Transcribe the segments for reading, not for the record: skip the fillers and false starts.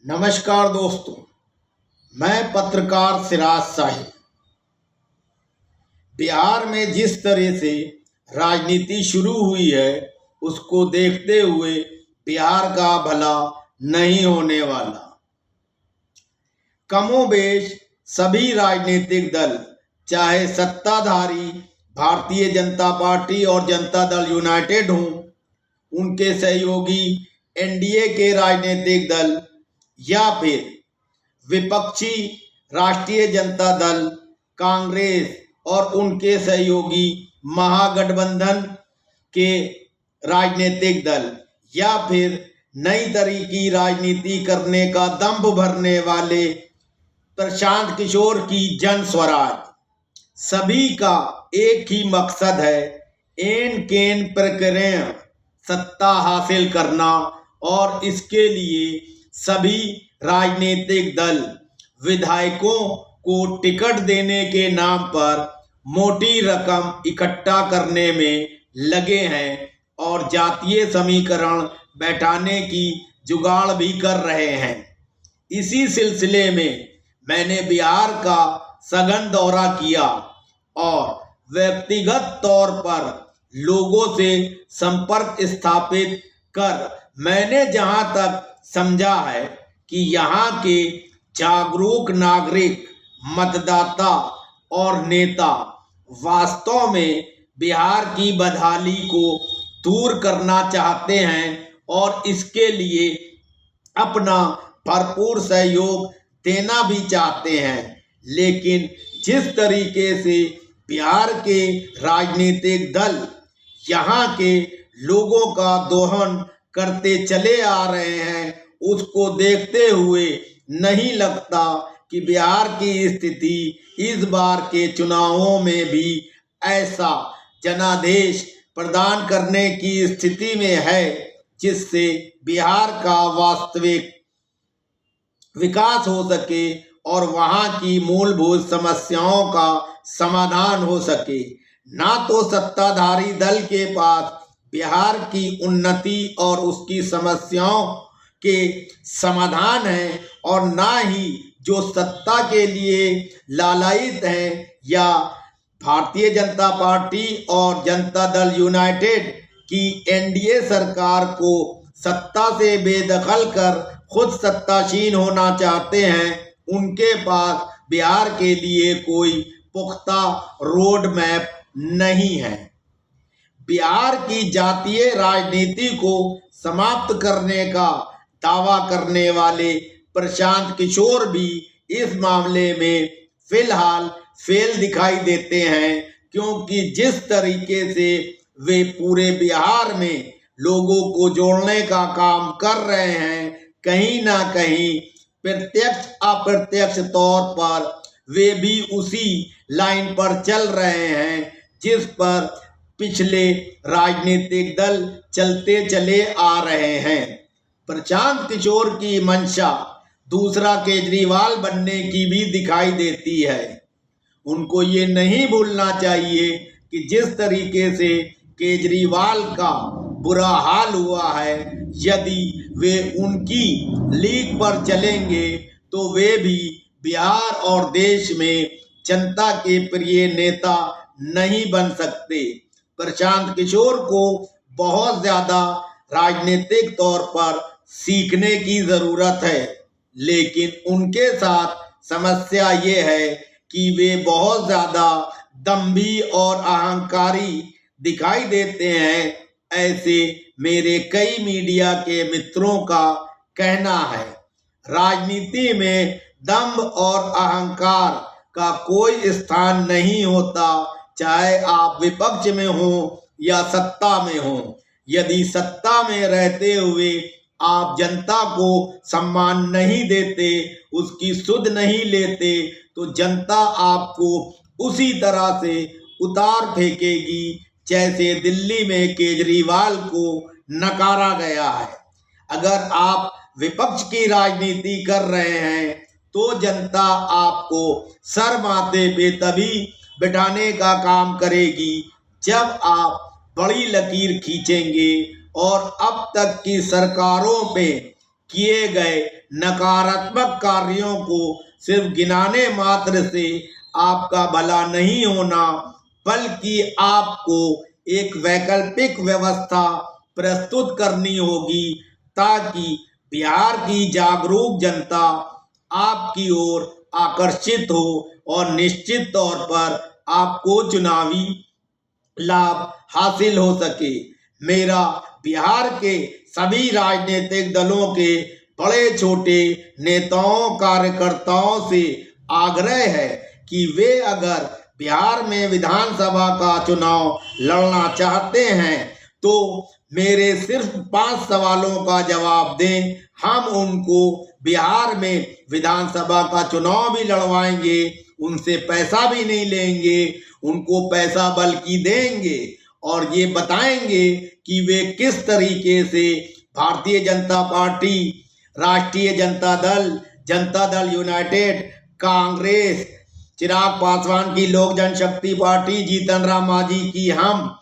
नमस्कार दोस्तों, मैं पत्रकार सिराज साहिब। बिहार में जिस तरह से राजनीति शुरू हुई है उसको देखते हुए बिहार का भला नहीं होने वाला। कमोबेश सभी राजनीतिक दल, चाहे सत्ताधारी भारतीय जनता पार्टी और जनता दल यूनाइटेड हों, उनके सहयोगी एनडीए के राजनीतिक दल या फिर विपक्षी राष्ट्रीय जनता दल कांग्रेस और उनके सहयोगी महागठबंधन के राजनीतिक दल या फिर नई तरह की राजनीति करने का दंभ भरने वाले प्रशांत किशोर की जन स्वराज, सभी का एक ही मकसद है, एन केन प्रक्रिया सत्ता हासिल करना। और इसके लिए सभी राजनीतिक दल विधायकों को टिकट देने के नाम पर मोटी रकम इकट्ठा करने में लगे हैं और जातीय समीकरण बैठाने की जुगाड़ भी कर रहे हैं। इसी सिलसिले में मैंने बिहार का सघन दौरा किया और व्यक्तिगत तौर पर लोगों से संपर्क स्थापित कर मैंने जहां तक समझा है कि यहाँ के जागरूक नागरिक, मतदाता और नेता वास्तव में बिहार की बदहाली को दूर करना चाहते हैं और इसके लिए अपना भरपूर सहयोग देना भी चाहते हैं। लेकिन जिस तरीके से बिहार के राजनीतिक दल यहाँ के लोगों का दोहन करते चले आ रहे हैं, उसको देखते हुए नहीं लगता कि बिहार की स्थिति इस बार के चुनावों में भी ऐसा जनादेश प्रदान करने की स्थिति में है जिससे बिहार का वास्तविक विकास हो सके और वहां की मूलभूत समस्याओं का समाधान हो सके। ना तो सत्ताधारी दल के पास बिहार की उन्नति और उसकी समस्याओं के समाधान है और ना ही जो सत्ता के लिए लालायित हैं या भारतीय जनता पार्टी और जनता दल यूनाइटेड की एनडीए सरकार को सत्ता से बेदखल कर खुद सत्तासीन होना चाहते हैं, उनके पास बिहार के लिए कोई पुख्ता रोड मैप नहीं है। बिहार की जातीय राजनीति को समाप्त करने का दावा करने वाले प्रशांत किशोर भी इस मामले में फिलहाल फेल दिखाई देते हैं, क्योंकि जिस तरीके से वे पूरे बिहार में लोगों को जोड़ने का काम कर रहे हैं, कहीं ना कहीं प्रत्यक्ष अप्रत्यक्ष तौर पर वे भी उसी लाइन पर चल रहे हैं जिस पर पिछले राजनीतिक दल चलते चले आ रहे हैं। प्रशांत किशोर की मंशा दूसरा केजरीवाल बनने की भी दिखाई देती है। उनको ये नहीं भूलना चाहिए कि जिस तरीके से केजरीवाल का बुरा हाल हुआ है, यदि वे उनकी लीक पर चलेंगे तो वे भी बिहार और देश में जनता के प्रिय नेता नहीं बन सकते। प्रशांत किशोर को बहुत ज्यादा राजनीतिक तौर पर सीखने की जरूरत है, लेकिन उनके साथ समस्या ये है कि वे बहुत ज्यादा दंभी और अहंकारी दिखाई देते हैं, ऐसे मेरे कई मीडिया के मित्रों का कहना है। राजनीति में दंभ और अहंकार का कोई स्थान नहीं होता, चाहे आप विपक्ष में हो या सत्ता में हो। यदि सत्ता में रहते हुए आप जनता को सम्मान नहीं देते, उसकी सुध नहीं लेते, तो जनता आपको उसी तरह से उतार फेंकेगी जैसे दिल्ली में केजरीवाल को नकारा गया है। अगर आप विपक्ष की राजनीति कर रहे हैं तो जनता आपको सर माथे पे तभी बिठाने का काम करेगी जब आप बड़ी लकीर खींचेंगे और अब तक की सरकारों पे किए गए नकारात्मक कार्यों को सिर्फ गिनाने मात्र से आपका भला नहीं होना, बल्कि आपको एक वैकल्पिक व्यवस्था प्रस्तुत करनी होगी ताकि बिहार की जागरूक जनता आपकी ओर आकर्षित हो और निश्चित तौर पर आपको चुनावी लाभ हासिल हो सके। मेरा बिहार के सभी राजनीतिक दलों के बड़े छोटे नेताओं कार्यकर्ताओं से आग्रह है कि वे अगर बिहार में विधानसभा का चुनाव लड़ना चाहते हैं तो मेरे सिर्फ 5 सवालों का जवाब दें। हम उनको बिहार में विधानसभा का चुनाव भी लड़वाएंगे, उनसे पैसा भी नहीं लेंगे, उनको पैसा बल्कि देंगे और ये बताएंगे कि वे किस तरीके से भारतीय जनता पार्टी, राष्ट्रीय जनता दल यूनाइटेड, कांग्रेस, चिराग पासवान की लोक जनशक्ति पार्टी, जीतन राम मांझी की हम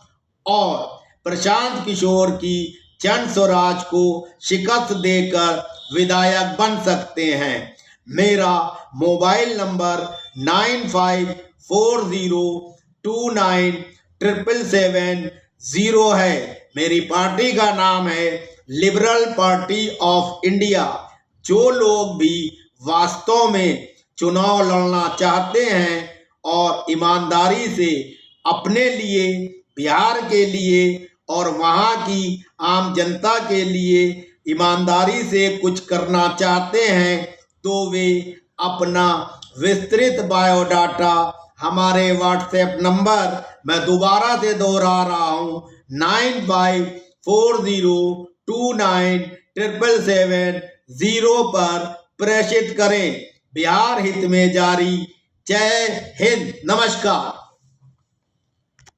और प्रशांत किशोर की जन स्वराज को शिकस्त देकर विधायक बन सकते हैं। मेरा मोबाइल नंबर 9540297770 है। मेरी पार्टी का नाम है लिबरल पार्टी ऑफ इंडिया। जो लोग भी वास्तव में चुनाव लड़ना चाहते हैं और ईमानदारी से अपने लिए, बिहार के लिए और वहाँ की आम जनता के लिए ईमानदारी से कुछ करना चाहते हैं तो वे अपना विस्तृत बायोडाटा हमारे व्हाट्सएप नंबर, मैं दोबारा से दोहरा रहा हूँ, 9540297770 पर प्रेषित करें। बिहार हित में जारी। जय हिंद। नमस्कार।